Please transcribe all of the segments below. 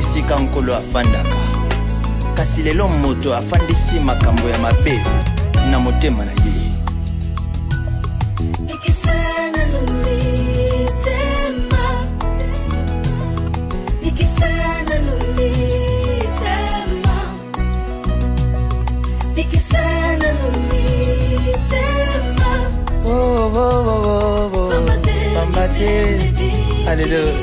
esika nkolo afandaka kasi lelo moto afandisi makambo ya mabe na motema na ye. Alléluia.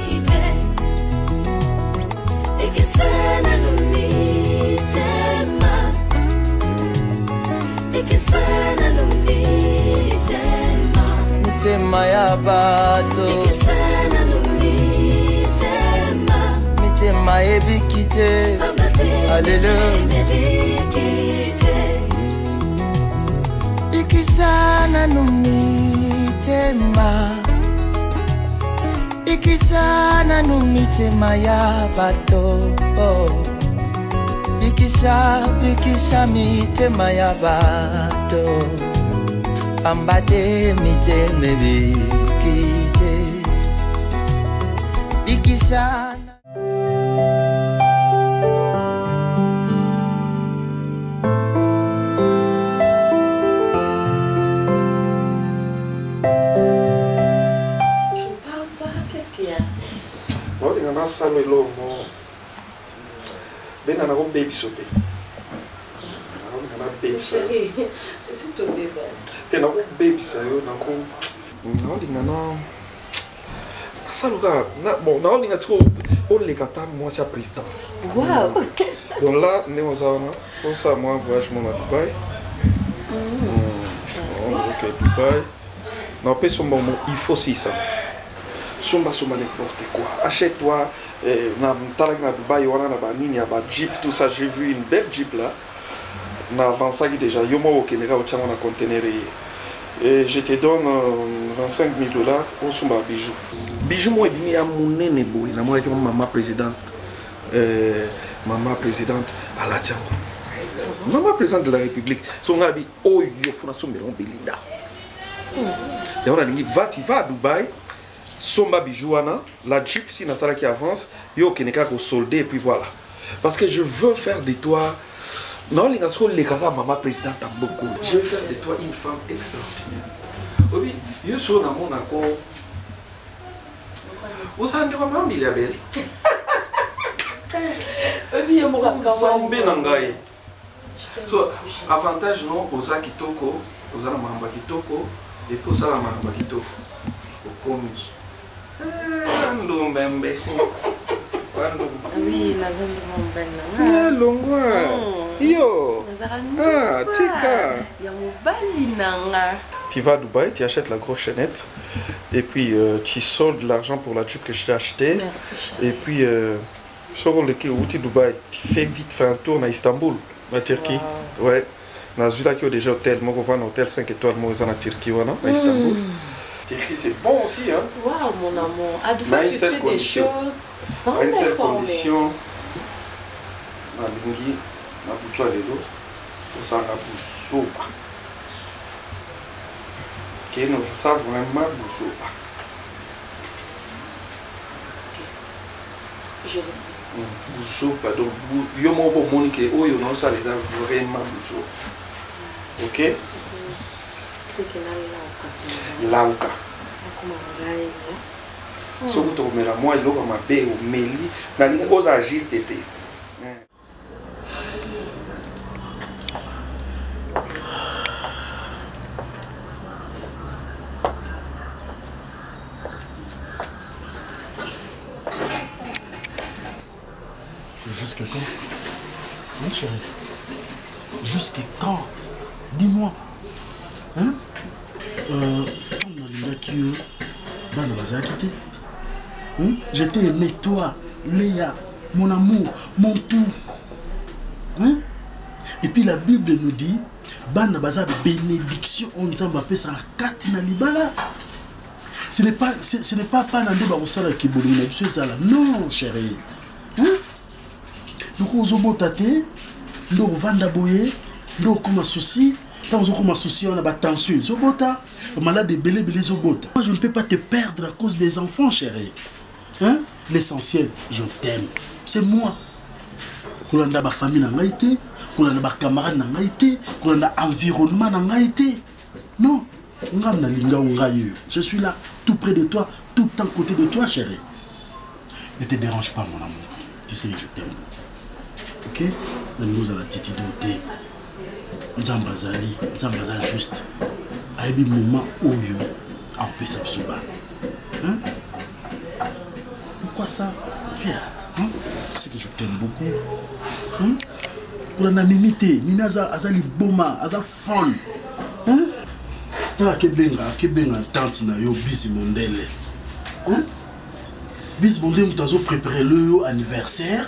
Mitema ya bato mitema ebikite. Alléluia. Ikisana numitema ikisana numitema ya bato ikisha mitema ya bato ambate miteme bikite ikisana. Salo lomo bena na ko baby sope na baby sa tu si to beba te na ko baby sa yo na ko na linga na salo ka na bon na linga tro o le kata moi c'est président. Wow. Donc là ne on ça na on ça moi voyage mon à Dubaï. OK Dubaï non pas son moment il faut si ça Somba n'importe quoi. Achète-toi na Dubaï, on a banini, a Jeep, tout ça. J'ai vu une belle Jeep là. Na avancé déjà. Yo mo au Kenya au tchama na conteneur et je te donne 25 000 $. On somba bijoux. Bijoux moi bini ya monene boy. Na moi avec maman présidente. Maman présidente à la tchama. Maman présidente de la République. Son ngabi oh yo funa somberon belinda. Et on a dit tu vas à Dubaï. Somba bijouana, la Jeep si na sala qui avance, yo keneka ko solder et puis voilà. Parce que je veux faire de toi non les gasso les kaka maman présidente a beaucoup. Je veux faire de toi une femme extraordinaire. Oui, yo so na mon accord. Vous savez comment il est belle. Oui, mo ka Sambe nangai. So avantage non oza kitoko, oza na mamba kitoko et pour ça la mamba kitoko. Comme Ando mbembesi. Oui, nazando mbena. Longwa. Yo. Ah, tika. Ya mobali nanga. Tu vas à Dubaï, tu achètes la grosse chaînette et puis tu soldes l'argent pour la Jeep que je t'ai acheté. Merci. Et puis sur le quai où tu Dubaï, tu fais vite faire un tour à Istanbul, en Turquie. Wow. Ouais. Dans celui-là qui a déjà hôtel, moi on va un hôtel 5 étoiles moi en Turquie voilà, à Istanbul. C'est bon aussi, hein? Waouh, mon amour. À deux fois, tu fais des choses sans m'informer. Une seule condition. Na lingi, na boutoir de l'eau, pour ça, na boussopa. Qui ne ça vraiment boussopa. Je le fais. Boussopa, donc, yo mo bo monique, oh, yo non, ça les a vraiment boussopa. Ok? C'est que là, Lauka. So que tu me la moi il a ma bé au meli na ni oza juste été. Jusqu'à quand? Oui chérie. Jusqu'à quand? Dis-moi. Hein? Je t'ai aimé, toi, Léa, mon amour, mon tout. Hein? Et puis la Bible nous dit, Bana baza bénédiction, on nous a ça en 4 nalibala. Ce n'est pas Panande Barosala qui boulot, non, chérie. Hein? Donc, on a tate, on vanda boye, on a souci. Quand on a souci, on a tension. Malade de belé zobota. Moi, je ne peux pas te perdre à cause des enfants, chérie. Hein? l'essentiel, je t'aime. C'est moi. Kolanda ba famille n'a été, kolanda ba camarade n'a été, kolanda environnement n'a été. Non. Je suis là, tout près de toi, tout à côté de toi, chérie. Ne te dérange pas, mon amour. Tu sais que je t'aime. Ok? Nous allons titi doté. Nzambazali juste. À un moment où il a fait ça. Hein? Pourquoi ça? Viens. Hein? Tu sais que je t'aime beaucoup. Hein? On a mimité. Mina azali boma, aza folle. Hein? Kebenga tante na yo Busy Mondele. Hein? Busy Mondele nous préparé le anniversaire.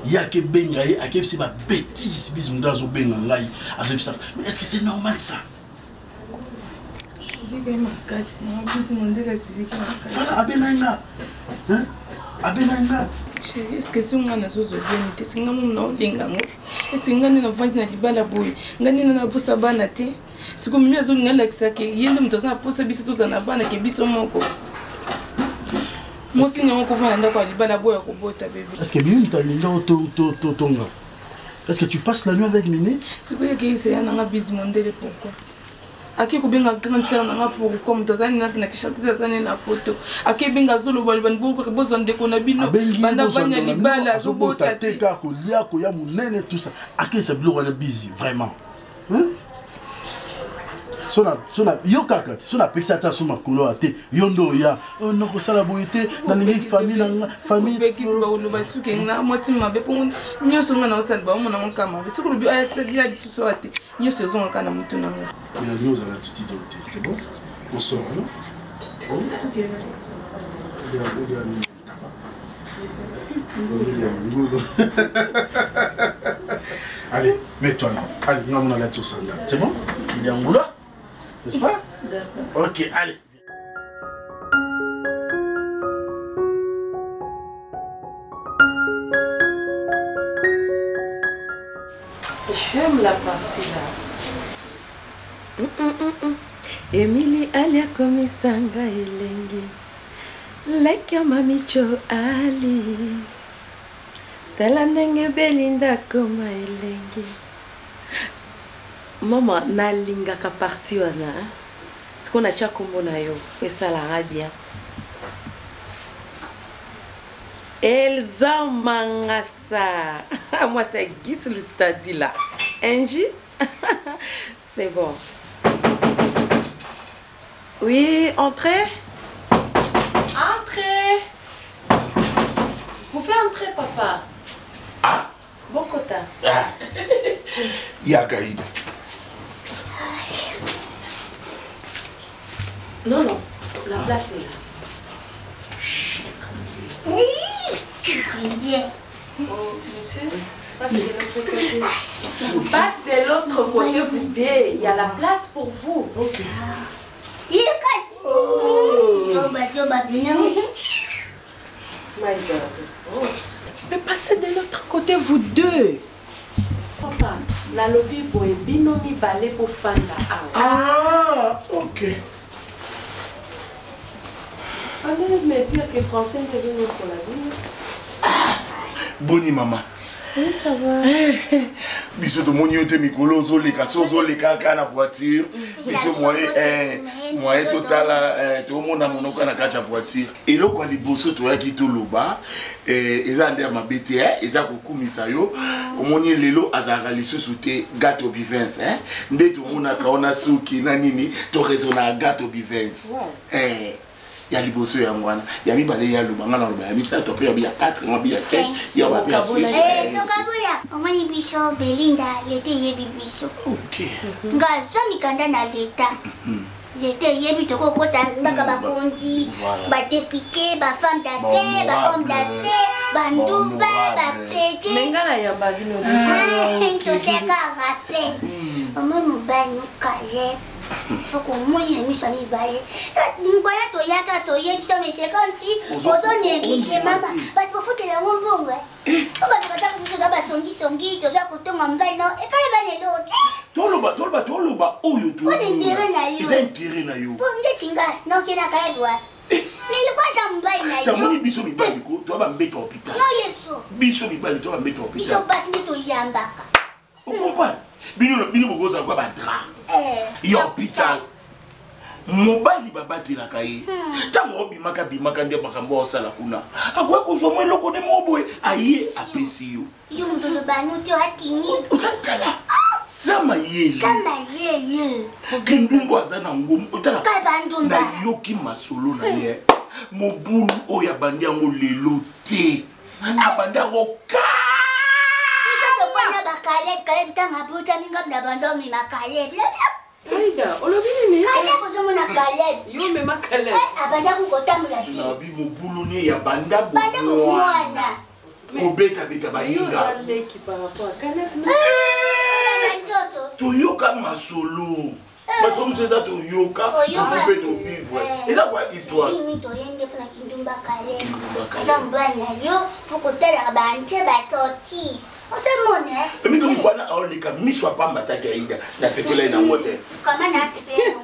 Ya kebenga a ke c'est ma bêtise Busy Mondele zo benga ngai. Mais est-ce que c'est normal ça? Voilà abenanga. Hein? Abenanga. Chérie, est-ce que c'est un asso zozemite? C'est un mon denga mo. Est-ce que ngani na vandi na libala boy? Ngani na posa bana te? C'est comme mieux zone ngalaxa ke yende mtoza posa biso toza na bana ke biso moko. Moi si nyongo kofana ndako libala boy ko bota bébé. Est-ce que Mine t'a linga tonga? Est-ce que tu passes la nuit avec Mine? C'est quoi que c'est un Busy Mondele pourquoi? Ake ko benga grand sœur na pour comme tozani na kishata tozani na poto. Ake benga zolo balban bo ko besoin de ko na bino banda banya libala zo bota te ka ko lia ko ya munene tout ça. Ake c'est bleu on est busy vraiment. Hein? Sona yo kaka sona pekisa ta suma kulo ate yondo ya on ko sala boyete na ningi famille bekisi ba ulo ba suke na mo sima be pongo nyoso ngana osal ba mo na mo kama be sukulu bi aya sedia disuso ate nyoso zo ngana mutu nanga il a nous à la titi doté c'est bon on sort non OK allez mets-toi là allez on a la tosanda c'est bon il est en boulot. N'est-ce pas? D'accord. Ok, allez. J'aime la partie là. Emily alia komisanga elengi. Like mamicho ali. Tala ndenge belinda koma elengi. Maman nalinga ka parti wana ce qu'on a déjà combo na yo et ça la bien Elsa Mangasa moi c'est Guis le t'a dit là Angie c'est bon oui entrez vous faites entrer papa ah bon quota Yakaïd. Non, la place est là. Oui, oh, monsieur, passe de l'autre côté. Passe de l'autre côté, vous deux. Il y a la place pour vous. Ok. My God. Mais passez de l'autre côté, vous deux. Papa, la lobby pour un binomi balai pour fan la. Ah, ok. Allez me dire que français est une pour la vie. Boni maman. Oui, ça va. Biso to moni ote mikolo zo leka na voiture. Biso moyen total to mona monoko na kacha voiture. Et lo kwa liboso to ya ki to loba eza nder mabete eza kokumisa yo. Omoni lelo azaka lisusu te gâteau bivins nde to mona kaona suki na nini to raisonna gâteau bivins. Ya liboso ya ngwana ya mibale ya lubanga na lubanga misa to pe ya 4 ngabi ya 5 ya ba ya 6 to kabula omani biso Belinda lete yebi biso OK nga so mikanda na leta lete yebi to kokota ndaka bakonzi ba député ba femme d'affaires ba homme d'affaires ba nduba ba peke mengala ya bagino to seka rappel omo banu kale faut qu'on mouille les miches à mi-balai. Voilà, tu y a qu'à toi, mais c'est comme si on s'en néglige, maman. Bah, tu vas foutre la bombe, ouais. On va te faire que tu dois songi, tu dois côté mon bain, non. Et quand les bains l'autre. Toloba, oh, you Pour l'intérêt na yo. Ils ont intérêt na yo. Pour une tinga, non, qui n'a qu'à doigt. Mais le quoi, ça mbaye tamoni biso mibali ko to ba mbeto hôpital biso mibali to ba mbeto hôpital biso pasi nde toyambaka okompa bino bokoza kwa badra ya hôpital mobali babatelaka ye ntango obimaka nde makambo osala kuna akoya kozwa mwa eloko nde moboye aye apesi yo yo moto lobani te atini otala zama yeye kindumbu aza na ngombo otala nayoki masolo na ye mobulu oyo abandi yango lelo te abandi yango Caleb tanga buta minga na bandomi ma Caleb. Aida, olobini ni. Caleb ozomo na Caleb. Yo me ma Caleb. Abanda ku kotamula ti. Na bi mobulu ne ya banda bo. Banda ko mwana. Ko beta bayinga. Aleki par rapport à Caleb. Toyoka masolo. Parce que c'est ça toyoka, on peut to vivre. Et ça quoi histoire? Ni to yende pona kindumba Caleb. Zambanya yo fukotela bante ba sorti. Mais comme quoi, on les a mis sur pas m'attaquer Aïda. Là, c'est que là, il y a un moteur. Comment ça se fait? Et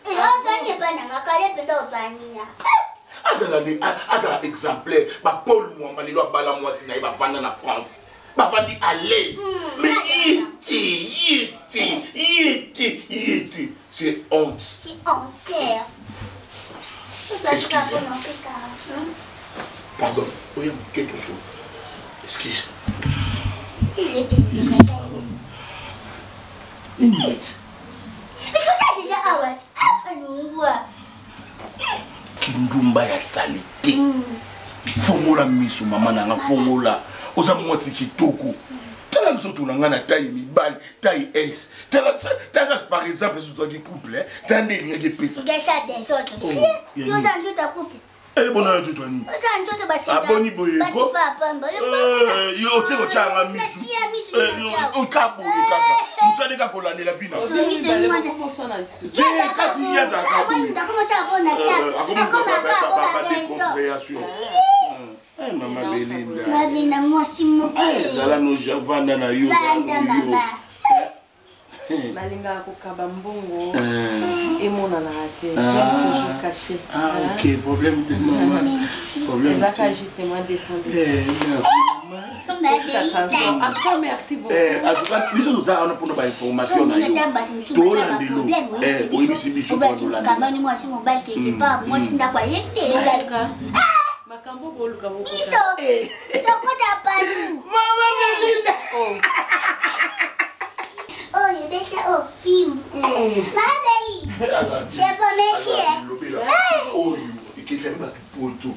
on s'en est pas dans la Caleb de Osvania. Ah, ça exemplaire. Paul Mouamba, il doit balayer moi si il va vendre en France. Va vendre à l'aise. Mais c'est honte. C'est honte. Pardon, oui, quelque chose. Excuse. Il était une minute. Mais tout ça, déjà, ah ouais. Ah, nous voit. Kindumba ya salite. Fongola miso mama nanga fongola. Oza mwasi kitoko. Tala nzoto nanga na taille mibali, taille S. Tala par exemple sur toi qui couple, tande linga qui pesa. Regarde ça des autres. Si, nous en ta couple. Eh bon on tout ani. Ça en tout basi. Aboni boye ko. Yo oteko changa miso. Merci miso. O kabo kaka. Musane ka kolande la vie na. Kasi yaza ka. Ndakoma cha bona ça. Akoma Eh maman Belinda. Babina moi si mo. Zala no javanda na yo. Vanda mama. Nalinga kokaba mbongo et mon anarate j'aime toujours caché. Ah ok, problème de maman. Problème. Ça justement descendre. Merci maman. Après merci beaucoup. En tout cas, nous avons pour nos informations. Tout le oui, biso pour nous là. Kabani moi si mobile quelque part, moi si ndakwa yete. Makambo boluka boko. Biso. Tokota panu. Maman Belinda. Oh, il est ça au film. Ma belle. C'est bon, monsieur. Oh, il est tellement pour tout.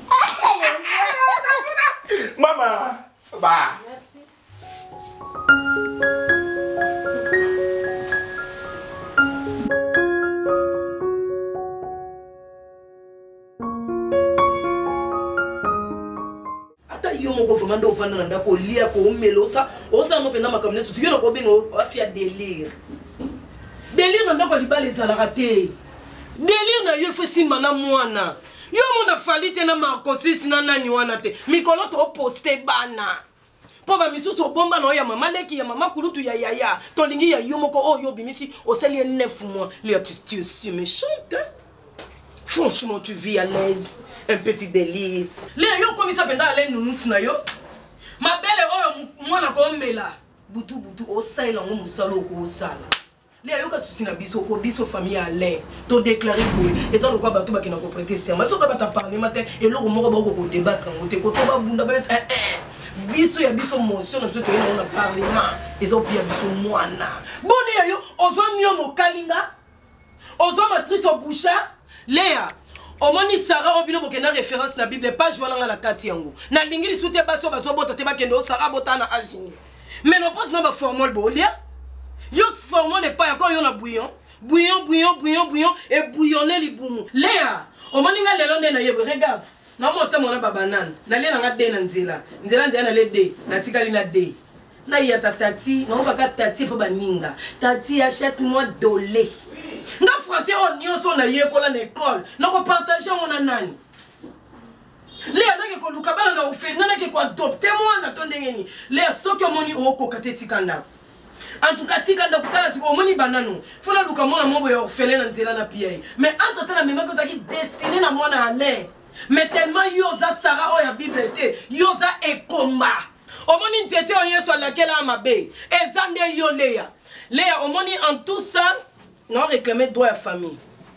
Maman. Bah. Merci. Yo moko vraiment do fanda nda ko lia ko melosa osa no pena makamne tutu yo na ko bingo afia délire nda ko libala ezala raté délire na yo fesi mana mwana yo mona falite na marcosis na nani wana te mikolo to poster bana po ba misusu bomba no ya mama leki ya mama kulutu ya yaya to lingi ya yo moko o yo bimisi oseli 9 mois les tu es si méchante. Franchement tu vis à l'aise. Un petit délire. Les yo comme ça pendant aller nous na yo. Ma belle oyo mwana ko mbela. Butu o saila ngo musalo ko sala. Les yo ka susi na biso ko biso famille aller. To déclarer ko étant le quoi bato ba kina ko prêter serment. So ba ta parler matin et loko moko ba ko débattre ngo te ko to ba bunda ba biso ya biso motion na biso to na parlement. Ezo pia biso mwana. Boni yo ozo nyo mo kalinga. Ozo matrice au boucha. Léa Omoni Sarah obino bokena référence na Bible page wana la kati yango. Na lingili soute baso baso bota te bakendo Sarah botana agini. Mais non pas na ba formol bolia. Yo formol n'est pas encore yo na bouillon. Bouillon et bouillonner li boumou. Léa, omoni nga lelo nde na yebo regarde. Na monta mona babanane. Na le na de na nzela. Nzela na le de. Na tikali na de. Na ya tati, na okaka tati pa baninga. Tati achète-moi dolé. Na français on nyonso na yekola na école na ko partager mon nani le anake ko luka bana na ofeli na ke ko adopter moi na tondengeni le soki omoni oko katetikanda En tout cas, tika ndakutala tiko omoni banano. Fona luka mwana mobo ya orphelin na nzela na pied. Mais entre temps la même que taki destiné na mwana aller. Mais tellement yoza Sarah o ya Bible te, yoza ekomba. Omoni ntiete onye so laquelle a mabe. Ezande yo Léa. Léa, omoni en tout ça, non réclamer droit à famille.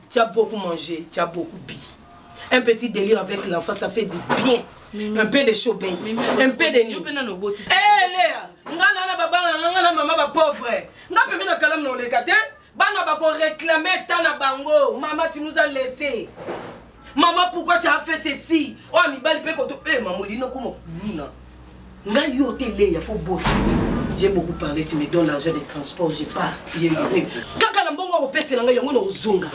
Tu as beaucoup mangé, tu as beaucoup bu. Un petit délire avec l'enfant, ça fait du bien. Un peu de showbiz, un peu de nuit. Eh Léa, ngana baba ngana maman ba pauvre. Ngapé mina kalam no le katin. Bana ba ko réclamer tana bango. Maman tu nous as laissé. Maman pourquoi tu as fait ceci? Oh mi bali pe ko to eh maman lino comment vuna. Nga yo te Léa, faut bosser. J'ai beaucoup parlé, tu me donnes l'argent de transport, j'ai pas. Kaka na mbongo ko pese nga yango no zunga.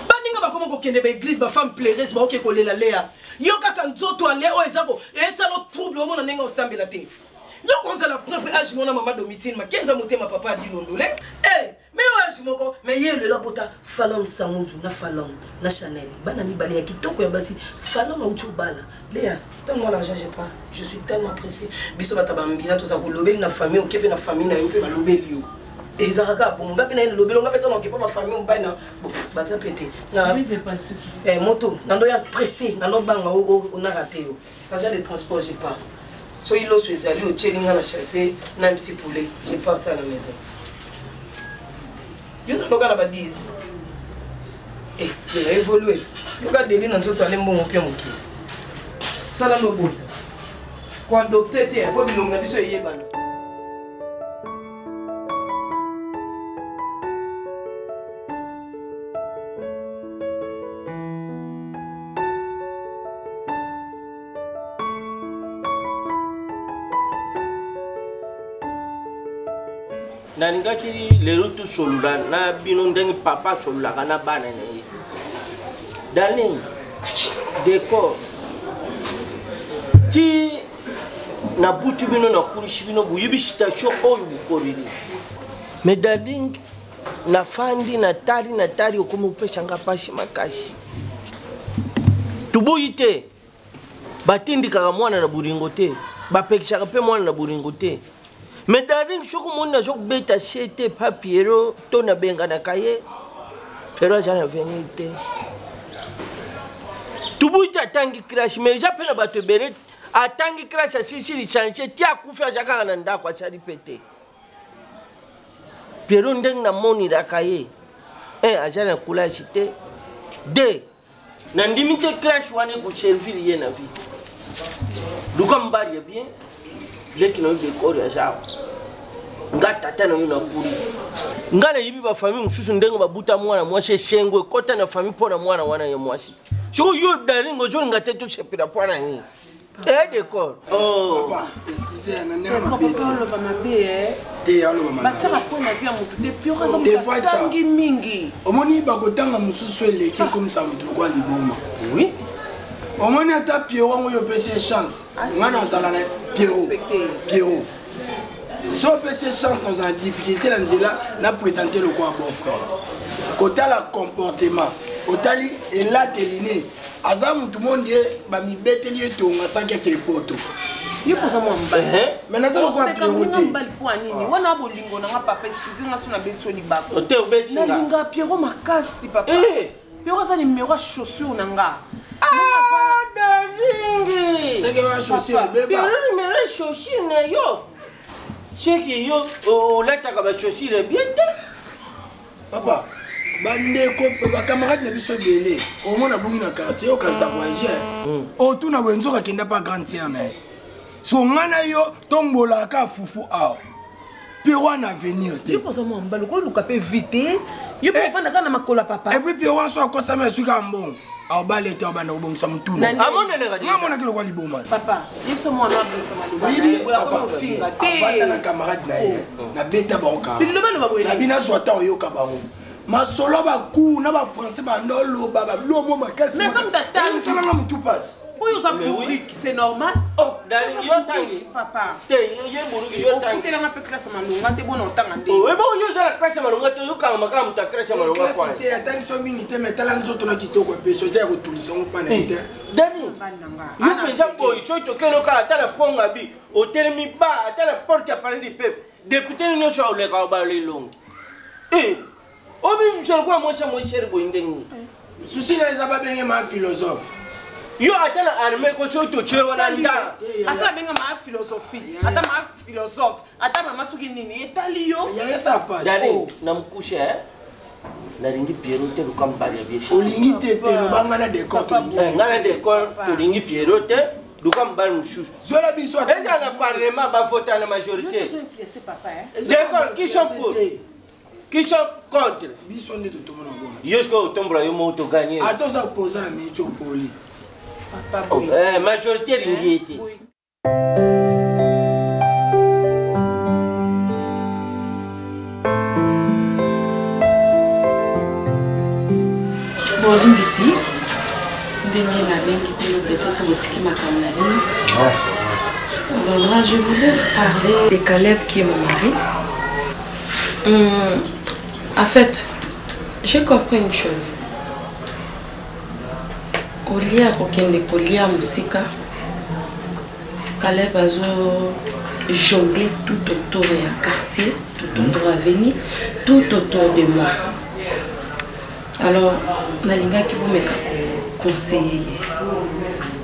Baninga ba komo ko kende ba église ba femme pleureuse ba oké ko lela Léa. Yo kaka nzoto ale o ezako esalo trouble o mona nenga osambela te. Yo koza la propre âge mona maman domitine ma kenza motema papa a dit londole. Eh, mais âge moko mais yele la bota falon samuzu na falon na Chanel. Bana mi bale ya kitoko ya basi falon na uchu bala. Léa, donne-moi l'argent, j'ai pas. Je suis tellement pressé. Biso batabambina tout ça ko lobeli na famille o kepe na famille na yo pe ba lobeli yo. Et Zaraka, pour mon gars, il y a un lobby, on a fait ma famille, on va ça pété. Eh, moto, on a pressé, on a raté. L'argent de transport, j'ai pas. So il est allé au Tchéling, on a chassé, on a un petit poulet. J'ai pas ça à la maison. Il y a un gars là-bas 10. Eh, il a évolué. Il y a des lignes dans tout le monde, on ça là, nous, quoi, docteur, tu es un peu de l'homme, tu es naningaki lero tu solula na bino ndenge papa solula kana bana ne darling décor ti na butu bino na kulishi bino buyibi station oyo bukoriri mais darling na fandi na tari okomo upesha ngapashi makashi tuboyite batindika mwana na buringo te bapekisaka pe mwana na buringo te. Mais darling, je suis un bête à chete papiero, ton a benga na kaye. Pero j'en ai venu. Tu bouilles ta tangi crash, mais j'appelle à te béret. À tangi crash à Sicile, changer, tia koufa jaka nanda kwa sa ripété. Pero ndeng na moni da kaye. Un, à j'en ai coulé chete. Deux, n'andimite crash wane ko servir yen na vie. Dukam bari bien. Les qui n'ont pas de corps à ça. Ngata tana na kuri. Ngana yibi ba famille mususu ndengo ba buta mwana mwashe shengwe kota na famille pona mwana wana ya mwasi. Sho yo daringo jo ngate to chepira pona ni. Eh d'accord. Oh. Papa, excusez na ne ma bébé. Papa lo ba mabe Te alo ba mabe. Ba tshaka pona via mutu te piora za mutu tangi mingi. Omoni ba kotanga mususu eleki comme ça mutu kwa liboma. Oui. Omoni ata Pierrot ngoyo pese chance. Ngana ozala na Pierrot. Si on peut ces chances dans une difficulté, on a présenté le quoi bon frère. Quand on a comportement, otali et là téliné. Azam tout le monde dit bah mi bête lié tout on a 5 quelques poteaux. Yo posa mo mbali. Mais na zo quoi priorité. Mbali po anini. Wana bolingo na papa excusez nga tuna betso libako. Ote obetinga. Na linga Pierrot makasi papa. Pierrot ça numéro à chaussure nanga. Ah daringi. C'est que la chaussure bébé. Pierrot numéro chaussure ne yo. C'est que yo o leta ka ba chaussure bien te. Papa. Bandeko ba camarade na biso belé. Au moins na bungi na quartier au kanza voyager. O tuna wenzo ka kenda pa grande sœur na. So ngana yo tombola ka fufu ao. Pierrot na venir te. Yo posa mo mbalo ko luka pe vite. Yo pe fanda kana makola papa. Et puis Pierrot so ko sa me suka mbong. Au balé te ba na bong sa mutuna. Amona le gadi. Ngamo na kilo kwa liboma. Papa, yo so mo na bong sa maliboma. Yo ya ko finga te. Avanda na camarade na ye. Na beta bonka. Bilobelo ba boyela. Na bina swata yo ka bango. Ma solo ba ku na ba français ba ndolo ba lo mo makasi. Mais comme ta tante. Ça nga mutu passe. Oui, ça public, c'est normal. Oh, d'ailleurs, yo tangi. Papa. Te yo burugi yo tangi. Faut que la classe malunga te bon otanga ndé. Oh, bon yo za la classe malunga te yo kanga makala muta classe malunga kwa. Te atangi so mingi te metala nzoto na kitoko pe so za ko tulisa on pa na te. Dani. Yo penza boy so to keno kala ta la ponga bi. Hotel mi ba ta la porte à parler du peuple. député nous sommes les cabarets longs. Eh, oh mais je crois moi c'est mon cher boindeng. Souci les ababengé ma philosophe. Yo attends armée ko so to che wana nda. Ata benga ma philosophie. Ata ma philosophe. Ata mama suki nini etali yo. Ya ça pas. Dani namkushe nalingi Pierrot te lukambali ya biesha. Olingi tete lo bangana décor to lingi. Ngana décor to lingi Pierrot te lukambali mchouche. Zola biso. Est-ce que le parlement va voter à la majorité? Ils ont influencé papa hein. D'accord, qui sont pour? Qui sont contre? Biso ne to tomona bona. Yosko tombra yo mo to gagner. Attends ça poser la micho poli. Papa oui. Majorité lingi été. Bon, ici, alors, je voulais vous parler de Caleb qui est mon mari. En fait, j'ai compris une chose. Au lieu de Msika, Caleb a jonglé tout autour du quartier, tout autour de l'avenue, tout autour de moi. Alors, nalinga qui vous me conseiller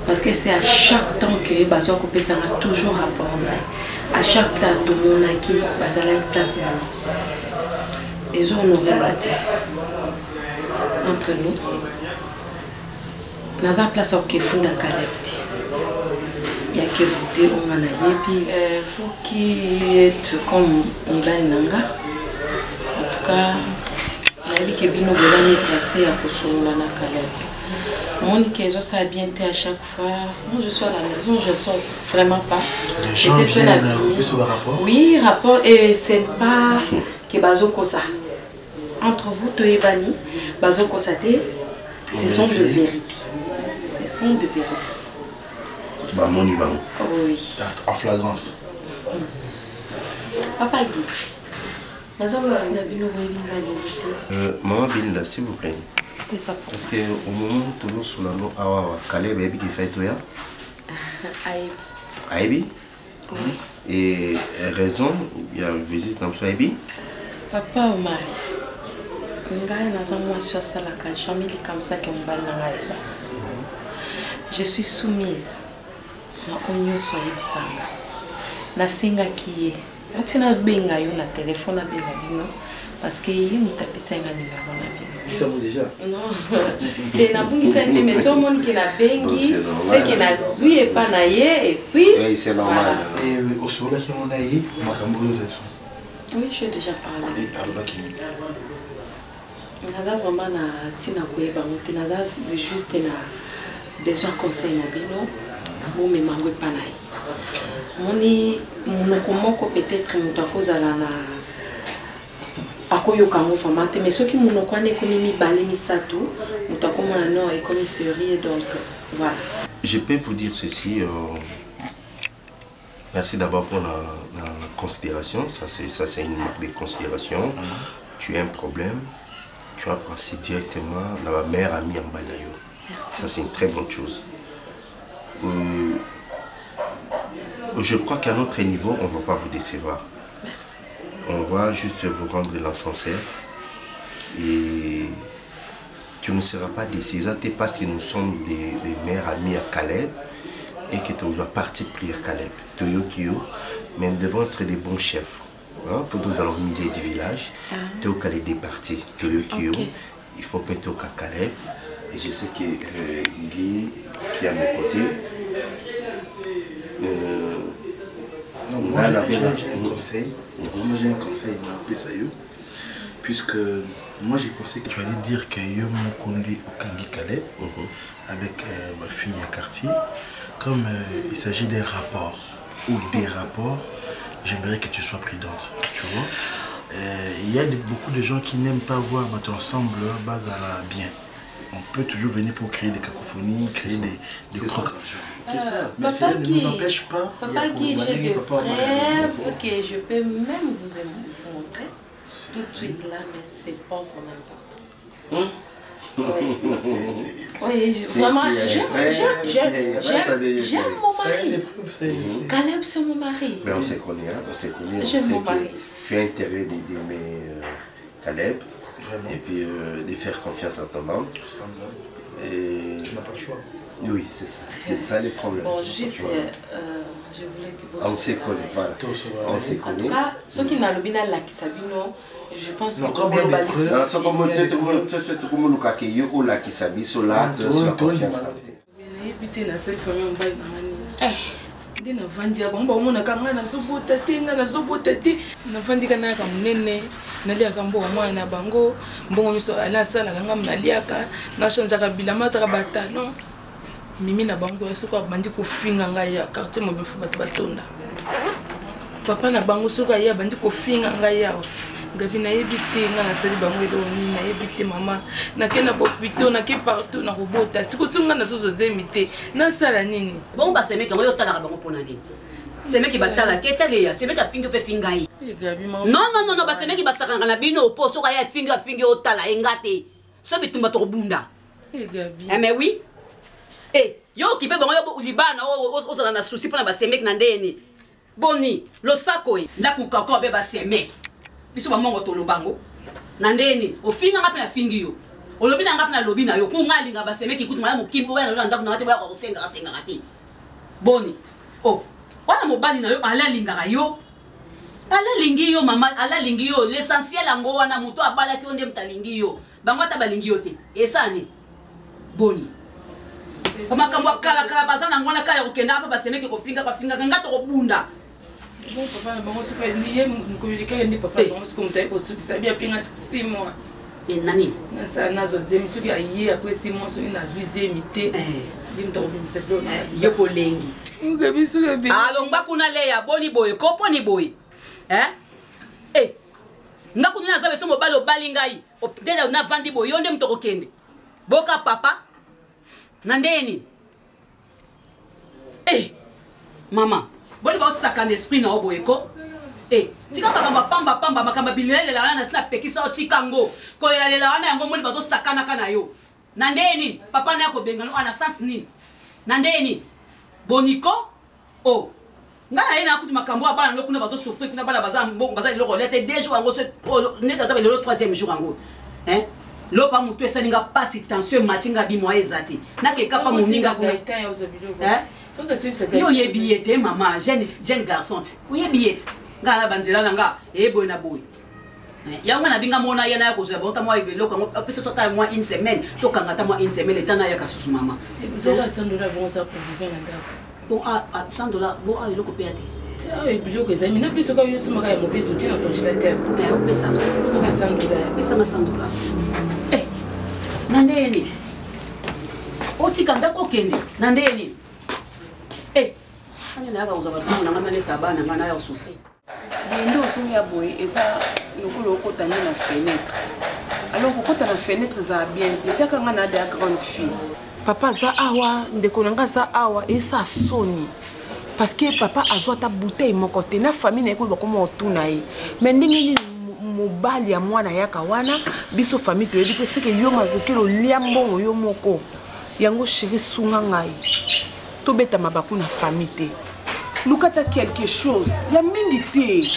parce que c'est à chaque temps que bazo coupé ça a toujours rapport à chaque temps tout le monde qui bazala une place et on aurait battu entre nous dans une place au Kefunda Caleb il y a que vous deux on en a puis vous qui êtes comme Nibali Nanga en tout cas que bino bolani placé à Kosolola na Caleb. Mon Ikezo ça a bien été à chaque fois. Moi je suis à la maison, je ne sors vraiment pas. Les gens viennent couper sur le rapport. Oui, rapport et c'est pas que Bazoko ça. Entre vous Toebani, Bazoko ça ce sont de vérité. Ce sont de vérité. Bah mon Ivan. Oui. En flagrance. Papa Guy. Maman Binda, s'il vous plaît. Parce qu'au moment où nous sommes là, Caleb a qui fait toi. Aibi. Et raison, il y a une visite dans ce Aibi. Papa ou mari. Je suis soumise. Na singa qui est. Atina benga yo na téléphone na benga bino parce que yi mutapisa nga numéro na bino. Ça vous déjà? Non. Et na bungi ça mais so mon qui na bengi, c'est qui na zui et pas na ye et puis oui, c'est normal. Et au sola qui on a eu makambo zo zetu. Oui, je suis déjà parlé. Et alors ba kini. Nada vraiment na tina ko eba muti na za juste na besoin conseil na bino. Bon mais mango pas na ye. Moni monoko peut-être mutakozala na akoyoka mo famate mais ceux qui monoko ane komi mibale misato mutakomona non et comme série donc voilà. Je peux vous dire ceci merci d'abord pour la considération, ça c'est une marque de considération. Tu as un problème, tu as pensé directement à la meilleure amie en Banayo. Ça c'est une très bonne chose. Je crois qu'à notre niveau, on ne va pas vous décevoir. Merci. On va juste vous rendre l'encenseur. Et tu ne seras pas décisé parce que nous sommes des meilleurs amis à Caleb et que tu dois partir prier Caleb. Mais nous devons être des bons chefs. Il faut que nous allons au milieu du village. Tu as des parties. Il faut peut-être au Caleb. Et je sais que Guy, qui est à mes côtés, non, moi j'ai un conseil. Moi j'ai un conseil, puisque moi j'ai pensé que tu allais dire que je me conduis au Kangi Caleb avec ma fille à quartier. Comme il s'agit d'un rapport ou des rapports, j'aimerais que tu sois prudente. Tu vois, il y a beaucoup de gens qui n'aiment pas voir votre ensemble base à la bien. On peut toujours venir pour créer des cacophonies, créer des crocs. C'est ça. Mais cela ne nous empêche pas. Papa Guy, j'ai des preuves que je peux même vous montrer tout de suite là, mais c'est pas vraiment important. Oui, vraiment, j'aime mon mari. Caleb, c'est mon mari. Mais on s'est connus, hein, on s'est connus. J'aime mon mari. Tu as intérêt d'aimer Caleb. Vraiment. Et puis de faire confiance à ton homme. Et... Tu n'as pas le choix. Oui, c'est ça. C'est ça les problèmes. Bon, juste, je voulais que vous... On s'est connus, voilà. On s'est connus. En tout cas, ceux qui n'ont pas la Kisabino, je pense que comme il y a des preuves. C'est comme le Kakeyo ou la Kisabi, sur la confiance. nde navandi abo mba omonaka ngai nazobota te ngai nazobota te navandika nayaka monene naliaka mbo omwana na bango mbongo miso nasalaka ngai naliaka nachangeaka bilamba ataka batano mimi na bango soki abandi kofinga ngai ya quartier mobefu bato batonda papa na bango soki aye abandi kofinga ngai awa ngabi nayebi te ngai nasali bango eloko nini nayebi te mama nake na bopito nake partout na kobota sikoso ngai nazozozemi te nasala nini bongo basemeki yango yotalaka bango mpona nini semeki batala ke etaleya semeki afingi mpe fingai non basemeki basakanga na bino po soki aya afingi otala enga te so bitumba tokobunda mais oui yo okipe bango yo libana ozala na susi mpona basemeki na ndeni boni losako ndakukako be basemeki biso bamongo tolobango na ndeni ofinganga mpe na fingi yo olobi nanga mpe na lobi na yo kunga alinga basemeki kutu mala mokimbo oya na ndako na te boya kosengaka te boni wana mobali na yo alalingaka yo alalingi yo mama alalingi yo l'essentiel yango wana moto abalaki yo nde mutalingi yo bango ata balingi yo te esani boni makambo akalakala baza na ngwana kaya kokendaka mpe basemeki kofingaka nga tokobunda bon papa na bango siko niye mkoyolika ndi papa bango siko mutaye kosukisa bia pinga 6 mois nani nasa nazo zemi soki aye après 6 mois soki nazwi zemi te ndi mutokobimisa bilo na yo polengi ngabi soki be alongba kuna leya boni boye koponi boye ngaku nina zabe so mobali obali ngai dela na vandi boye yo nde mutokokende boka papa na ndeni mama boni ba osaka na esprit na oboyeko tika pamba makamba bilele la wana sina pekisa otikango ko la wana yango moni ba tosakana kana yo na ndeni papa na yako bengano ana sens nini na ndeni boniko ngana yena akuti makambo abana lokuna ba tosofre kuna bala baza loko lete deux jours yango se neta za le troisième jour yango lopa mutu esalinga pasi tension matinga bimwa ezati nakeka pa moninga ko yo yebi ete mama jeune garçon yo yebi ete ngala banzela nanga boy na boy yango na binga mona yana ya kozwa bonta mwa ibeloko ngo pesa tota mwa une semaine to kangata mwa une semaine etana ya kasusu mama zoka $100 bon sa provision nda bon $100 bon iloko pe ate biloko ezami na biso ka yosu maka ya mobiso tina congélateur opesa soka $100 pesa $100 nandeni otika ndako kende nandeni anya na ka uzaba tuna ngama lesa bana ngana ya usufri Biendo soya boy eza lokolo okotana na fenêtre. Alors kokota na fenêtre za bien tetaka ngana de grande fille. Papa za awa ndeko nanga za awa esa soni. Parce que papa azwa ta bouteille moko te na famille na ekolo bakoma otuna ye. Mais ndenge ni mobali ya mwana yaka wana biso famille to ebite seke yo mazokelo liambongo yo moko. Yango chéri sunga ngai. To beta mabaku na famille te. Lukata quelque chose, il y a mingi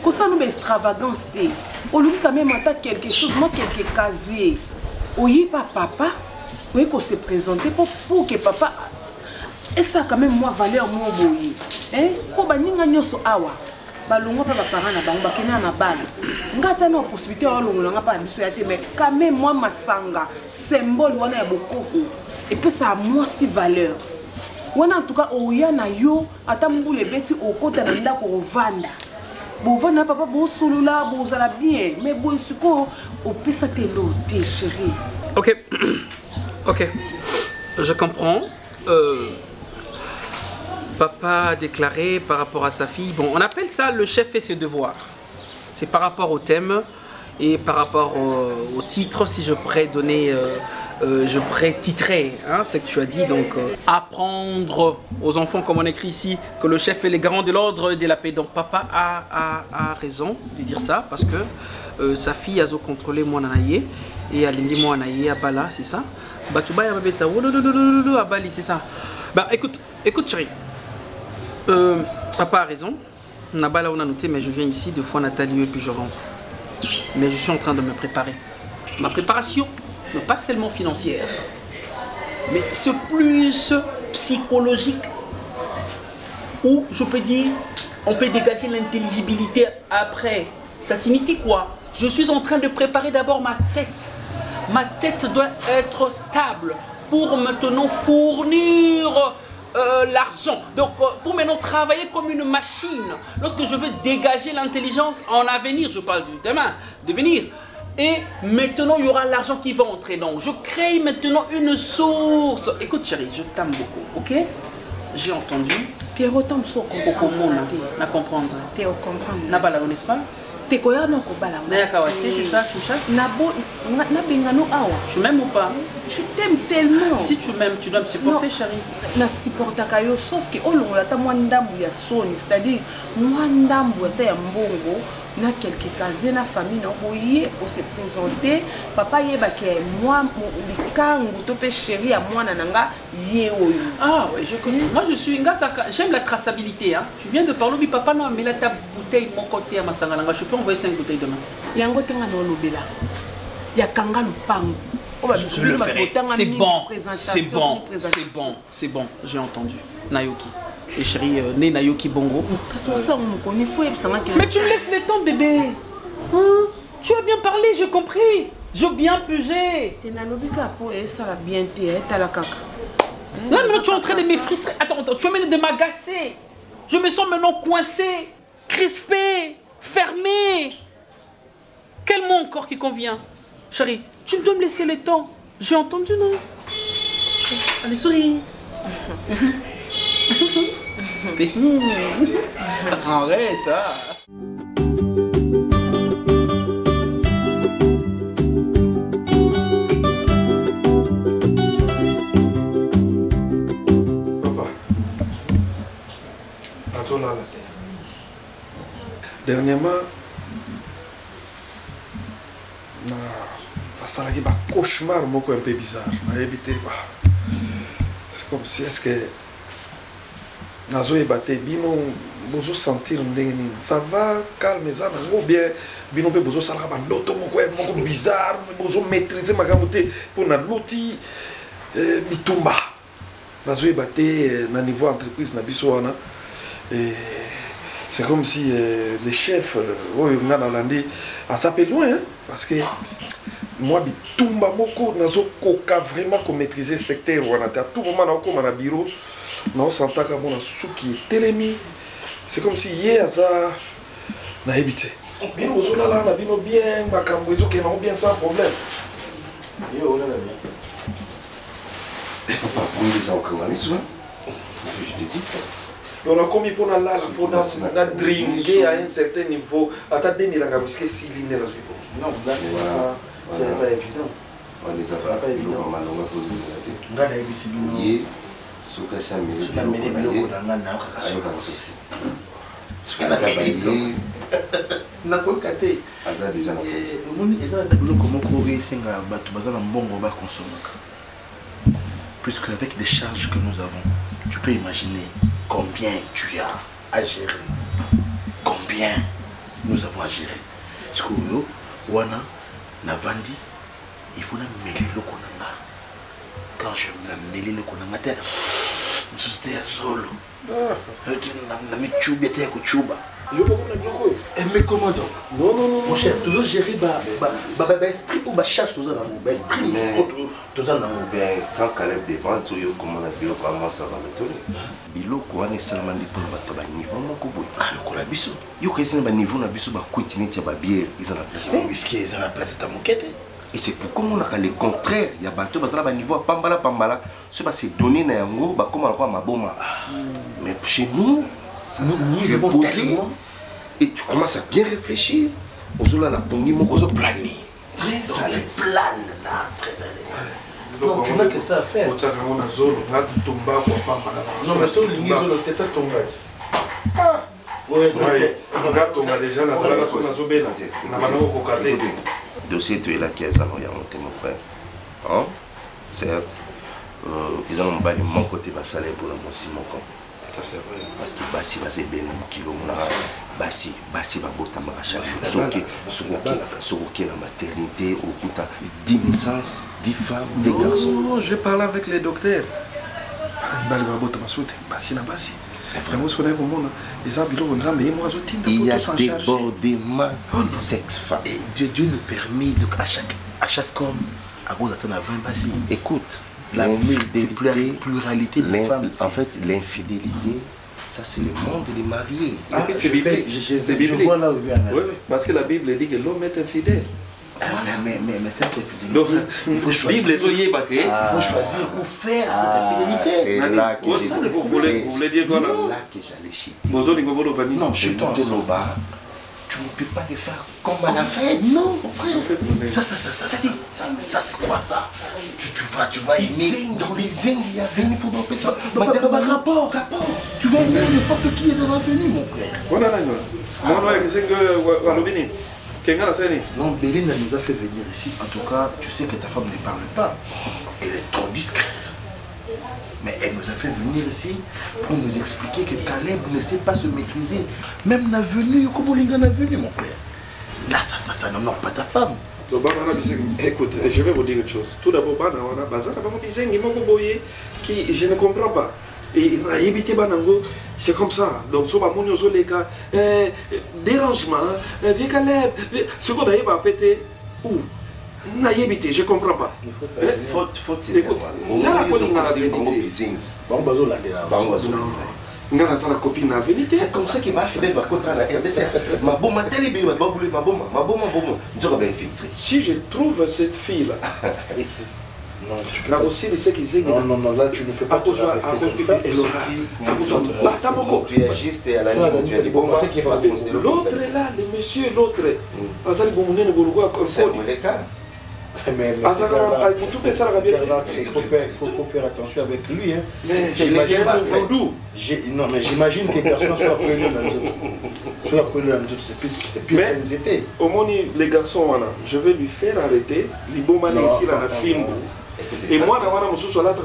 que ça nous extravagance te. On lui quand même attend quelque chose, moi quelque casier. Oye pas papa, oye qu'on se présente pour que papa et ça quand même moi valeur moi boye. Pour baninga nyoso awa. Balongo pa ba parents na bango bakena na bana. Ngata na possibilité o longa pa biso ya te mais quand même moi masanga symbole wana ya bokoko. Et puis ça a moi si valeur. Wana en tout cas oya na yo atambule beti okota na ndako ovanda bovanda papa bo solula bo zala bien mais bo suko opesa te loté chérie. OK, je comprends. Papa a déclaré par rapport à sa fille, bon, on appelle ça le chef fait ses devoirs. C'est par rapport au thème. Et par rapport au titre, si je pourrais donner, je pourrais titrer ce que tu as dit, donc apprendre aux enfants, comme on écrit ici, que le chef est le garant de l'ordre et de la paix. Donc papa a raison de dire ça, parce que sa fille a contrôlé moi nanaye et elle dit moi nanaye à Bala, c'est ça. Batuba ya babeta à Bali, c'est ça. Bah écoute chérie, papa a raison. Nabala on a noté, mais je viens ici 2 fois Nathalie et puis je rentre. Mais je suis en train de me préparer. Ma préparation n'est pas seulement financière, mais c'est plus psychologique, où je peux dire, on peut dégager l'intelligibilité après. Ça signifie quoi? Je suis en train de préparer d'abord ma tête. Ma tête doit être stable pour maintenant fournir l'argent. Donc pour maintenant travailler comme une machine. Lorsque je veux dégager l'intelligence en avenir, je parle du demain, devenir. Et maintenant il y aura l'argent qui va entrer. Donc je crée maintenant une source. Écoute chérie, je t'aime beaucoup, ok? J'ai entendu. Pierrot tombe sur na comprendre. T'es au comprendre. Na bala, n'est-ce pas? T'es quoi non ko bala. D'accord, c'est ça, tu chasses. Na bengano awa. Tu m'aimes ou pas? Je t'aime tellement. Si tu m'aimes, tu dois me supporter, chérie. Na supporta kayo, sauf que olongola ta mwandambu ya soni, c'est-à-dire mwandambu ta ya mbongo. Na quelques casés na famille na boye pour se présenter papa yeba ke moi likangu to pe chérie à moi nananga ye oyo. Ah ouais, je connais. Moi je suis j'aime la traçabilité hein. Tu viens de parler mais papa non mais là ta bouteille mon côté à masanga nanga je peux envoyer 5 bouteilles demain. Yango tenga no lobela. Ya kanga lupangu. Je le ferai. C'est bon. C'est bon. C'est bon. C'est bon. J'ai entendu. Nayoki. Et chérie, né Nayoki Bongo. Mais tu me laisses le temps, bébé. Hein? Tu as bien parlé, j'ai compris. J'ai bien pugé. Là, maintenant, tu es en train de m'effrisser. Attends, tu es en train de m'agacer. Je me sens maintenant coincé, crispé, fermé. Quel mot encore qui convient? Chérie, tu dois me laisser le temps. J'ai entendu, non? Allez, souris. Arrête, hein. Papa, attends là la terre. Dernièrement, ça a été un cauchemar un peu bizarre. C'est comme si est-ce que nazo ebate bino bozo sentir ndenge ça va calme ça nango bien bino pe bozo sala ba ndoto moko bizarre bozo maîtriser makambo te pour na loti bitumba nazo ebate na niveau entreprise na biso wana et c'est comme si le chef oyo ngana landi a sapé loin hein, parce que moi bitumba moko nazo koka vraiment ko maîtriser secteur wana à tout moment na ko na bureau. Non, c'est mon souki télémi. C'est comme si hier ça n'a évité. Bien aux là là, bien bien, ma camboiso qui n'a bien sans problème. Yo, on a bien. Et papa, pour les gens quand même, souvent. Je te dis. On a commis pour la là, il faut na drinker à un certain niveau. Attends 2000 ans, parce que si l'île n'est pas zubo. Non, là ce n'est pas évident. On les a pas évident. On a posé une Ngana ici bino. Soka sami na mele biloko na nga na na ko kate aza déjà moni ezala ta biloko moko esenga bato baza na mbongo ba consommer. Puisque avec les charges que nous avons, tu peux imaginer combien tu as à gérer. Combien nous avons à gérer. Ce que wana na vandi, il faut la mêler le konanga. Quand je la mêler le konanga, je suis solo. Na me chuba te ko chuba. Mais comment donc? Non, mon cher, toujours gérer esprit ou charge, tout ça dans mon esprit, tout ça dans mon bien. Quand Caleb dépend, tu sais comment la bilo comment ça va m'étonner. Bilo quoi n'est seulement dit pour le bas niveau mon koboy. Ah le kola biso. Yo qu'est-ce que niveau na biso ba continuer tia ba bière, ils en a place. Whisky ils en a place ta moquette. Et c'est pourquoi on a le contraire, il y a bateau basala ba niveau pambala, ce va se donner na yango ba comme alquoi ma boma. Mais chez nous, tu es posé et tu commences à bien réfléchir. Ozola la pongi moko ozo planer. Très à l'aise. Plane là, très à l'aise. Non, tu n'as que ça à faire. Non, mais ça, il y a le tête à ton gars. Dossier tu es là qui est à monté mon frère. Hein? Certes, ils ont un mon côté va salaire pour le mois mon compte. Ça c'est vrai. Parce que Bassi va se bien un kilo. Bassi va botter ma chaque jour. Soki la maternité, au bout de 10 naissances, 10 femmes, 10 garçons. Non, je parle avec les docteurs. Il y a débordement de sexe-femmes. Et Dieu nous permet, donc à chaque homme, à cause de 20 bassi. Écoute, la pluralité des femmes. En fait, l'infidélité, ça c'est le monde des mariés. C'est biblique. C'est biblique. Parce que la Bible dit que l'homme est infidèle. Mais cette infidélité, il faut choisir. Il faut choisir où faire cette infidélité. C'est là que vous voulez dire quoi là? Là que j'allais chiter. Non, chez toi, tu ne peux pas le faire comme à la fête. Non, mon frère. Ça c'est quoi ça? Tu vas aimer. Dans les Indes, il y a venu, il faut pas ça. Rapport. Tu vas aimer n'importe qui est dans la tenue, mon frère. Non, Béline nous a fait venir ici. En tout cas, tu sais que ta femme ne parle pas. Elle est trop discrète. Mais elle nous a fait venir ici pour nous expliquer que Caleb ne sait pas se maîtriser. Même la venue, comme Olinga n'a venu, mon frère. Là, ça n'honore pas ta femme. Écoute, je vais vous dire une chose. Tout d'abord, je ne comprends pas. Et c'est comme ça. Donc, dérangement, vieux Caleb, ce qu'on a pété, où? Je ne comprends pas. C'est comme ça qu'il m'a fait contre la RDC. Si je trouve cette fille-là, non, tu peux là aussi, c'est qui disent. Non, là tu ne peux pas. Tu es juste à la l'autre est là, le monsieur, l'autre. C'est le cas. Mais il faut faire attention avec lui. Hein. Non, mais j'imagine que les garçons soient appelés dans d'autres. C'est pire qu'ils étaient. Au moins, les garçons, je vais lui faire arrêter. Ici, la film. Et moi, je suis là,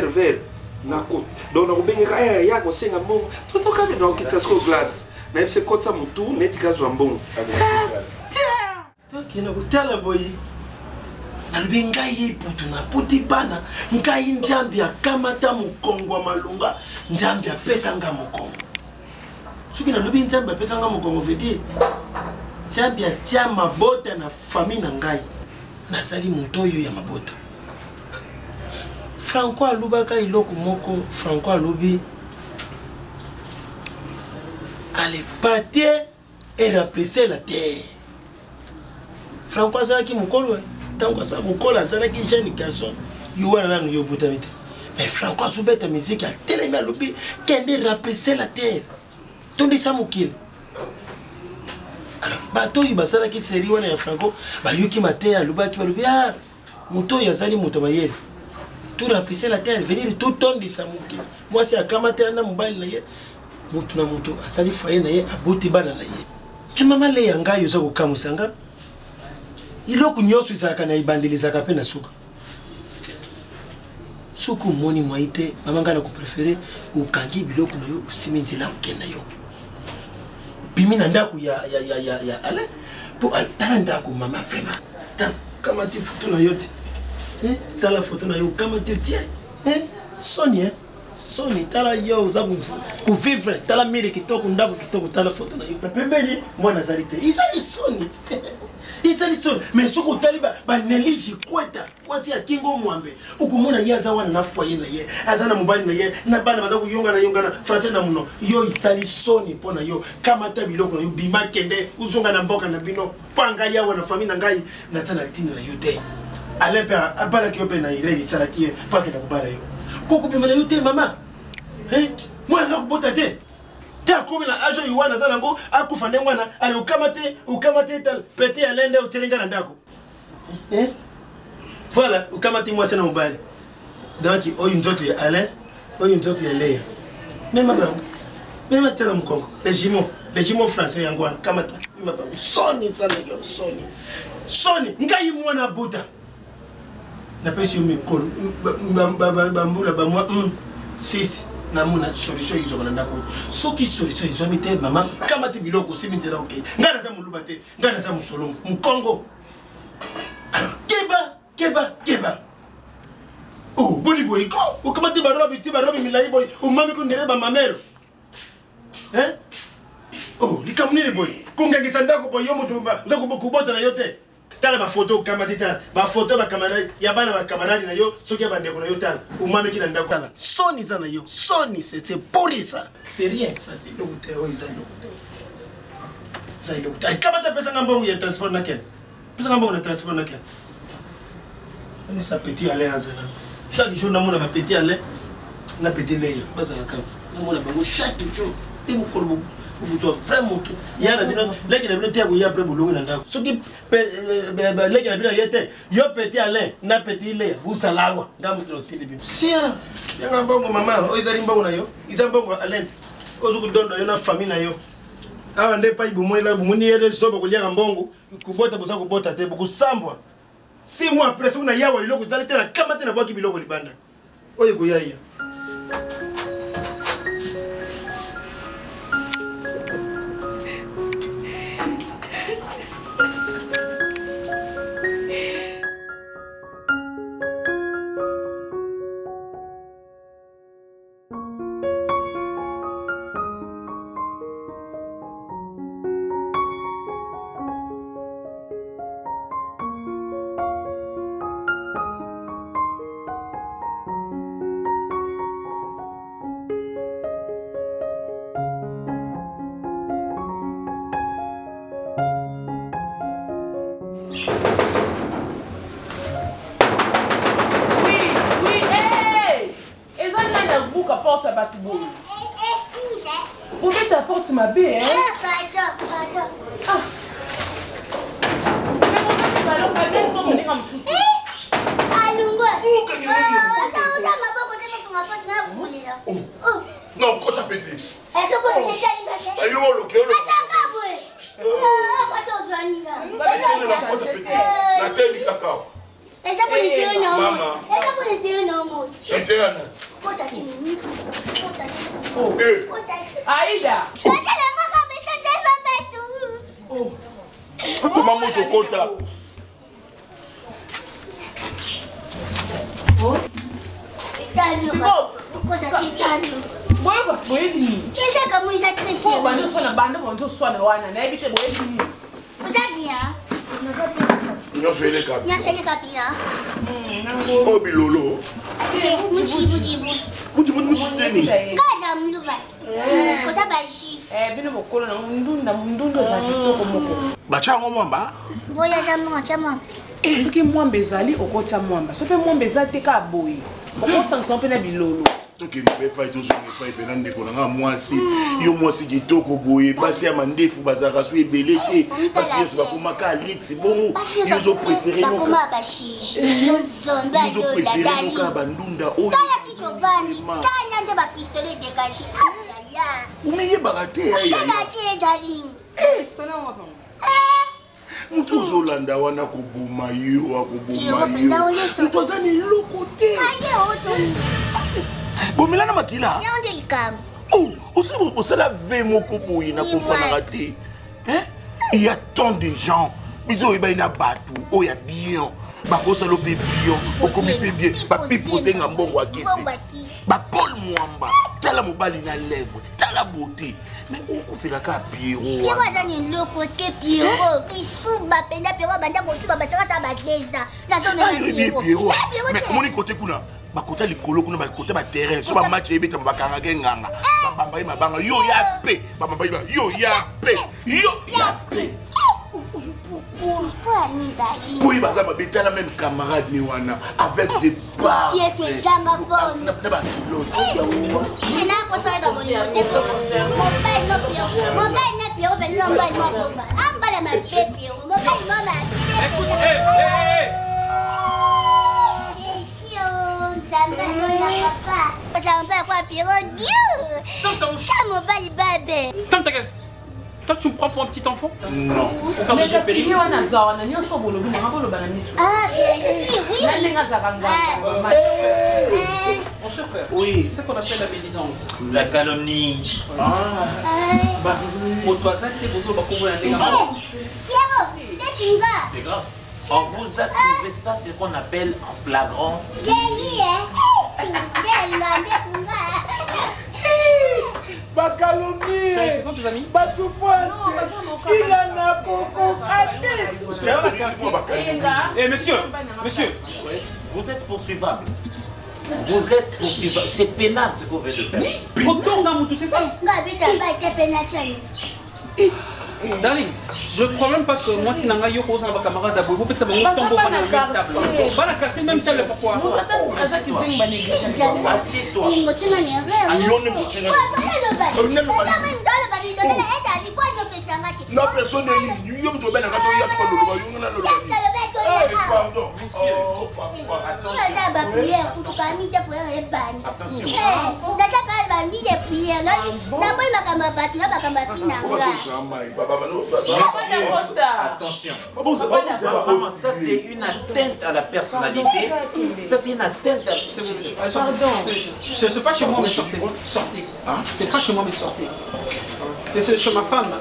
vers. Donc, on a bien nalobi ngai ye putu na puti bana ngai nzambe akamata mokongo ya malunga nzambe apesanga mokongo soki nalobi nzambe apesanga mokongo vedi nzambe atia mabota na famille na ngai nazali moto oyo ya mabota Franco alobaka eloko moko Franco alobi allez partir et remplacer la terre Franco azalaki mokolo tango ça bukola azalaki jeune garçon yuwana nanu yobutamite mais Franco azobeta musique a tellement lobi kende remplacer la terre tondi sa mokili alors bato yi basalaki série wana ya Franco bayuki mate alobaki balobi ah moto yazali moto mayele tout remplacer la terre venir tout tondi sa mokili moi c'est akamata na mobile na ye moto na moto asali faye na ye aboti bana na ye mama le yanga yoza ko kamusanga iloko nyonso ezalaka na ebandelizaka mpe na suka soki omoni mwai te mama ngai nakoprefere okangi biloko na yo osimi nzela okende na yo bimi na ndako ya ale mpo tala ndako mama vraiment kamati foto na yo te tala foto na yo kamati tie soni tala yo oza kovivre tala mire kitoko ndako kitoko tala foto na yo pembeni mwana azali te ezali soni mais ce qu'on taliba neliji kweta wati ya kingo mwambe ukumona ye aza wana na foyer na ye azana mobali na ye na bana baza kuyonga na français na muno yo isali soni pona yo kama ta biloko na yo bima kende uzonga na mboka na bino panga ya wana famille na ngai na tana tini na yo te alempa abala ki ope na ile isala ki pa ke na kubala yo koko bima na yo te mama mwana ngakubota te ta komi na ajo yuwana za nango akufa ndengwana ale ukamate tal pete alende utelenga na ndako voilà ukamate moi sana mobali donc oyo nzoto ya Alain oyo nzoto ya Léa même tela mkongo les jumeaux français yangwana kamata soni sana yo soni ngai mwana buta na pesi mikolo bambula ba moi 6 namuna solution izo bana ndako soki solution izo mite mama kama te biloko simitela okay ngana za muluba te ngana za musolo mkongo keba oh boni boy ko o kama te barobi milai boy o mami ko ndereba mamelo oh likamnire boy kungangisa ndako boy yo mutu za kubota na yote tala ba photo kama tita ba photo ba kamera ya bana ba kamaradi na yo soki ya bandeko na yo tala umame kina ndako tala soni za na yo soni c'est pour ça c'est rien ça c'est le goûter oh ils ont le goûter kama ta pesa ngambongo ya transport na ken pesa ngambongo na transport na ken on ça petit aller en zela chaque jour na mona ba petit aller na petit leya basa na kama na mona bango chaque jour te mo korbo buto vraiment tout yana bino leki na bino te ko ya après bolongo na ndako soki leki na bino yete yo petit Alain na petit Léa busalawa ngamu to tili bino sia yanga bongo mama o izali mbongo na yo izambongo Alain ozuku dondo yo na famille na yo awa nde pa ibumo la bumuni yele sobo ko liaka mbongo kubota buza kubota te buku sambwa 6 mois après suna yawa iloko zali tena kama tena bwaki biloko libanda oye ko yaya Ma belle, hein? Pardon. Ah. Mais mon père, qu'est-ce qu'on est comme ça? Non, quand t'as pété. Est-ce que tu as ayo lo ke lo. La télé cacao. Essa por inteiro não. Mama. Essa por inteiro não, amor. Interna. Conta aqui. Aida. Comment monte au compta? Boy was boy. Essa como isso aqui cresceu. Pô, mas não só na banda, mas não só na wana, né? Bite boy ni. Você aqui, Nyo se le kapi. Nyo se le kapi ya. Oh bilolo. Mujibu. Deni. Kaza mluba. Kota ba chief. Bino bokolo na mundundo za kitoko moko. Bachango mwamba. Boya za mwamba. Soki mwamba ezali okota mwamba. Soki mwamba ezali ka boyi. Okosanction pe na bilolo. Toki mpepa itozo mpepa pe nande konanga mwasi. Yo mwasi kitoko boye basi ya mandefu bazaka su ebele te. Basi yo so bakoma ka Alex bongo. Yo zo préféré no. Bakoma ba chiche. No zomba yo préféré no ka bandunda o. Kala kichovandi. Kala nde ba pistolet de kashi. Ya. Umiye bagate ya. Kala ke dali. Sona wapo. Mtu uzolanda wana kubuma yo akubuma yo. Mtu azani lokote. Kaye otoni. Bomilana makila. Yonde likam. Oh, aussi la ve moko boyi na kofana raté. Hein? Il y a tant de gens. Bizo iba ina batu, o ya bien. Ba ko salo pe bien, o ko mi pe bien. Ba piposer ngambongo akisi. Ba Paul Mwamba, tala mobali na lèvre, tala beauté. Mais on ko fela ka Pierrot. Pierrot azani le côté Pierrot. Isuba penda Pierrot banda ko suba basaka ta badeza. Na zone na Pierrot. Mais comment ni côté kuna? Ba côté likolo kuna ba côté ba terrain. So ba match ebeta mbakanga nganga. Ba bamba mabanga yo ya pe. Ba bamba yo ya pe. Yo ya pe. Oui, bah ça m'a bêté la même camarade Niwana avec des barres. Qui est que ça ma forme? Mon père Toi, tu me prends pour un petit enfant? Non. Pour faire des jeux péris? Ah, bien sûr, oui. Mon cher frère, oui, c'est ce qu'on appelle la médisance. La calomnie. Pour toi, ça, tu sais, vous avez Pierrot, c'est grave. On vous a trouvé ça, c'est ce qu'on appelle en flagrant. Ma calomnie. Ce sont tes amis? Il en a beaucoup caté. Eh, monsieur, vous êtes poursuivable. Vous êtes poursuivable. C'est pénal ce que vous venez de faire. Retourne dans mon tout, c'est ça? Darling, je ne crois même pas que moi, si je suis un camarade d'abord, vous pouvez savoir que je suis un table. Pas la quartier, même tel pourquoi. Assieds-toi. Non, personne n'est pardon. Attention. Ça c'est une atteinte à la personnalité. Ça c'est une atteinte à... Pardon. C'est pas chez moi, mais sortez. Sortez. C'est pas chez moi, mais sortez. C'est chez ma femme.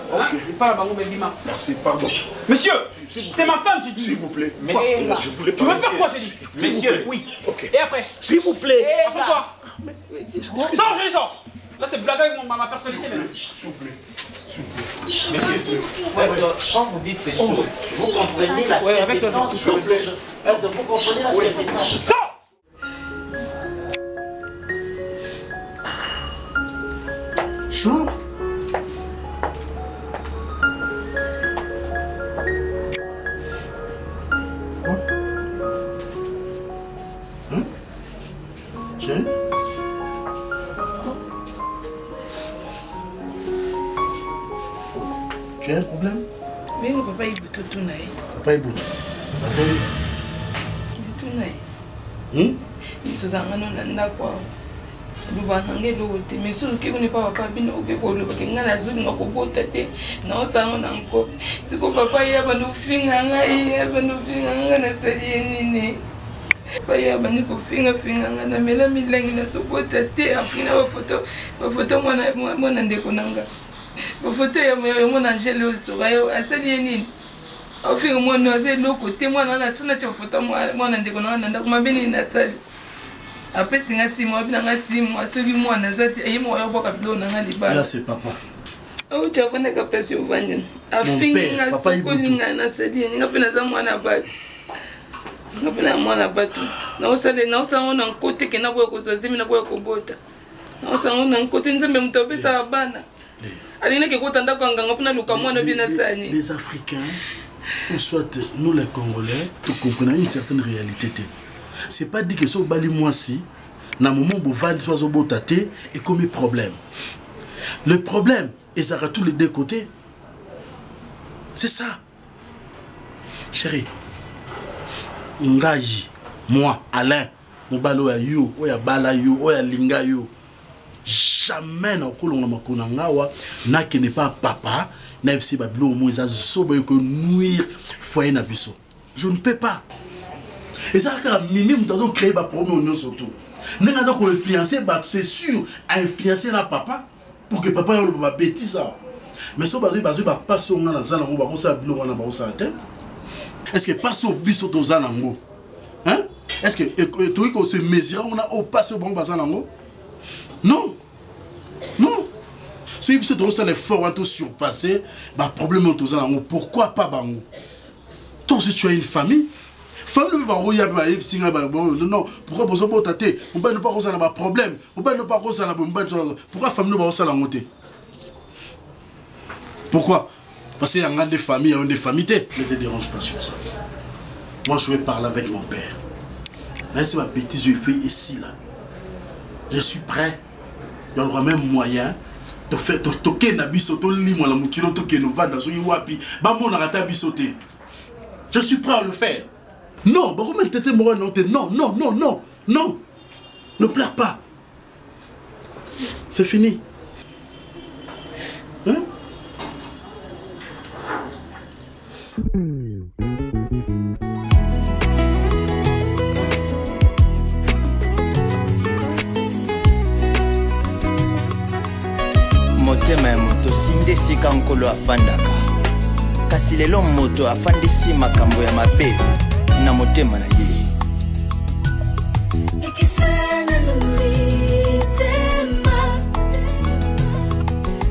Pas là-bas, mais Bima. Merci, pardon. Monsieur, c'est ma femme, je dis. S'il vous plaît. Je voulais pas. Tu veux faire quoi, j'ai dit? Monsieur. Oui. Et après? S'il vous plaît. Après quoi? Sors, je sors. Là, c'est blague avec ma personnalité, maintenant. S'il vous plaît. Monsieur, quand vous dites ces choses, vous comprenez la quintessence. Est-ce que vous comprenez la quintessence? Sors! Chaud. Quoi? Hein? Tiens. Tu as un problème? Oui, mon papa, il veut tout naïf. Papa, il veut tout. Parce que... Il veut tout naïf. Il veut tout naïf. Lubanange lote mais sur ke kuni papa bino ke ko loba ke ngana zuli ngako bota te na osango na nko siko papa ya banu finga ngai ya banu finga ngana sali nini papa ya banu ko finga ngana mela milangi na sobota te afina ba photo mwana ndeko nanga ba photo ya mwana Angelo sogayo asali nini ofinga mwana aze loko te mwana na tuna te photo mwana ndeko nanga ndako mabeni na sali après c'est un 6 mois puis dans 6 mois celui moi na zati et moi yo boka bilo na liba là c'est papa oh tu as fait que personne vendre a finga sokolinga na sedi nga pena za mwana batu nga pena mwana batu na osale na osango na côté ke na boya ko zazimi na boya ko bota na osango na côté nzembe mutobisa bana alina ke kota ndako nganga pena luka mwana bina sani les africains ou soit nous les congolais tu comprenons une certaine réalité. C'est pas dit que ce bali moi si na moment où vendre soit au botate et comme problème. Le problème et ça à tous les deux côtés. C'est ça. Chérie. Ngai moi Alain mobalo ya yo oya bala yo oya linga yo. Jamais na kolonga makona ngawa na qui n'est pas papa na fsi bablo mo za sobo ko nuire foyer na biso. Je ne peux pas. Et ça, quand Mimi nous créé un problème surtout. Nous avons influencé, c'est sûr, à influencer notre papa pour que papa ait une bêtise. Mais si on va passer au Nana, on va passer à Bilo, on va passer à terre. Est-ce que passer au biso de Zanango? Hein? Est-ce que tu qu'on se mesure, on a passé au bon Bazanango? Non. Non. Si vous avez l'effort à tout surpasser, le problème est Zanango. Pourquoi pas Bango? Toi, si tu as une famille, non, pourquoi vous avez tâté? On ne pas causer un problème. On ne pas causer un problème. Pourquoi famille ne va pas monter? Pourquoi? Parce qu'il y a des familles, il y a des familles. Ne te dérange pas sur ça. Moi, je vais parler avec mon père. Là, c'est ma petite je fais ici, là. Je suis prêt. Il y aura même moyen de faire toquer na bisoto limo la mukilo toquer no vanda so yiwapi ba mona rata bisoté. Je suis prêt à le faire. Non, bah comment t'étais moi non non non non non non. Ne pleure pas. C'est fini. Hein? Motema ya moto sinde sika nkolo afandaka kasi lelo moto afandisi makambo ya mabe na motema na ye Nikisana numitema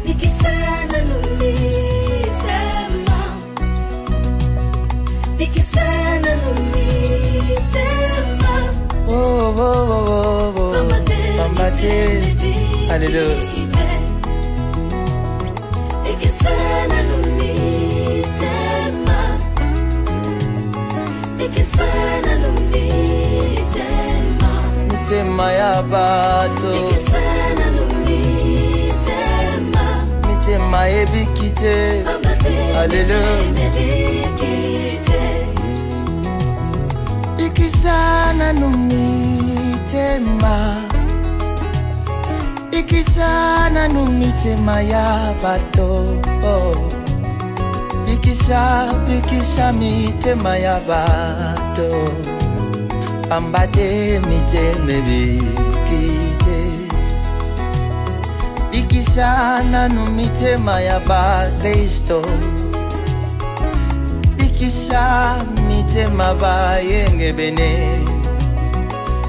Nikisana numitema Nikisana numitema Oh oh oh oh oh Pambate Hallelujah Nikisana numitema Nikisana numitema Mitema ya bato Nikisana numitema Mitema ebikite Hallelujah Nikisana numitema Ikisana numitema ya bato Ikisha mitema ya bato Ambate miteme bikite Ikisana numitema ya ba Kristo Ikisha mitema ba yenge bene